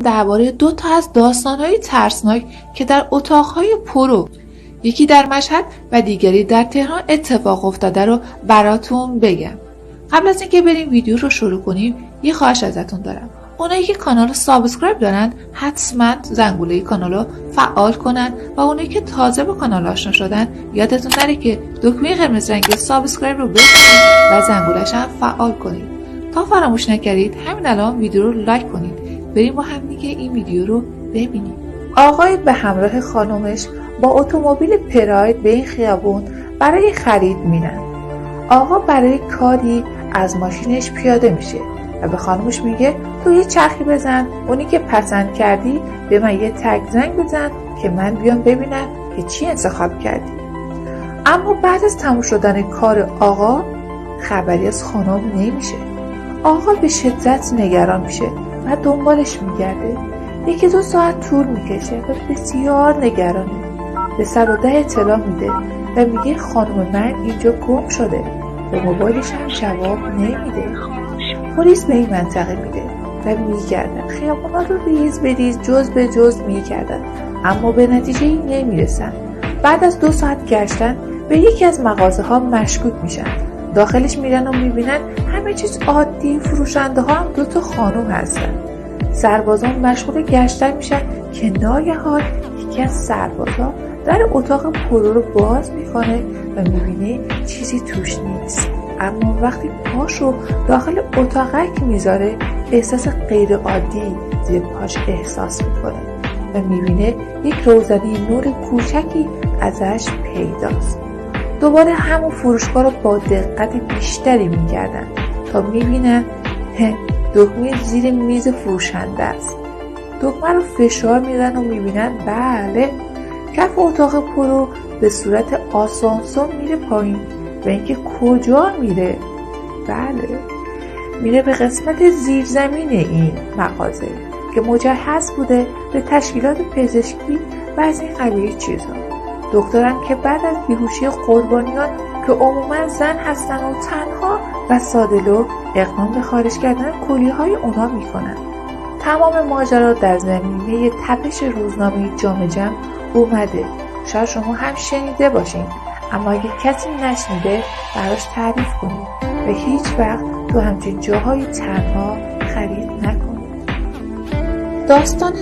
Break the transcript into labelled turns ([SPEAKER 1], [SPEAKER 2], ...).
[SPEAKER 1] درباره 2 تا از داستان‌های ترسناک که در اتاق‌های پرو، یکی در مشهد و دیگری در تهران اتفاق افتاده رو براتون بگم. قبل از اینکه بریم ویدیو رو شروع کنیم یه خواهش ازتون دارم. اونایی که کانال رو سابسکرایب دارن حتما زنگوله کانال رو فعال کنن و اونایی که تازه با کانال آشنا شدن یادتون نره که دکمه قرمز رنگ سابسکرایب رو بزنید و زنگوله‌ش هم فعال کنید. تا فراموش نکردید همین الان ویدیو رو لایک کنید. بریم با هم دیگه این ویدیو رو ببینیم. آقای به همراه خانومش با اتومبیل پراید به این خیابون برای خرید میرن. آقا برای کاری از ماشینش پیاده میشه و به خانومش میگه تو یه چرخی بزن، اونی که پسند کردی به من یه تگ زنگ بزن که من بیام ببینم که چی انتخاب کردی. اما بعد از تموم شدن کار آقا خبری از خانم نمیشه. آقا به شدت نگران میشه و دنبالش میگرده. 1-2 ساعت طول میکشه و بسیار نگرانه. به 110 اطلاع میده و میگه خانم من اینجا گم شده. به موبایلش هم جواب نمیده. پلیس به این منطقه میده و میگردن. خیابونا رو ریز به ریز جز به جز میگردن اما به نتیجه نمیرسن. بعد از 2 ساعت گشتن به یکی از مغازه ها مشکوک میشن. داخلش میرن و میبینن همه چیز عادی، فروشنده ها هم 2 تا خانم هستن. سربازان مشغول گشتن میشن که ناگهان یکی از سربازا در اتاق پرو رو باز میکنه و میبینه چیزی توش نیست. اما وقتی پاشو داخل اتاقک میذاره احساس غیر عادی زیر پاش احساس میکنه و میبینه یک روزنه نور کوچکی ازش پیداست. دوباره همون فروشگاه رو با دقت بیشتری میگردن تا میبینن دکمه زیر میز فروشنده است. دکمه رو فشار میدن و میبینن بله کف اتاق پرو به صورت آسانسور میره پایین و اینکه کجا میره؟ بله میره به قسمت زیرزمین این مغازه که مجهز بوده به تشکیلات پزشکی و از این قبیل چیزها. دکترم که بعد از بیهوشی قربانیان که عموما زن هستن و تنها و ساده‌لوح اقدام به خارج کردن کلیه‌های اونا میکنن. تمام ماجرا در زمینه تپش روزنامه جام جم اومده. شاید شما هم شنیده باشین اما اگه کسی نشنیده براش تعریف کنید و هیچ وقت تو همچین جاهای تنها خرید نکنید. داستان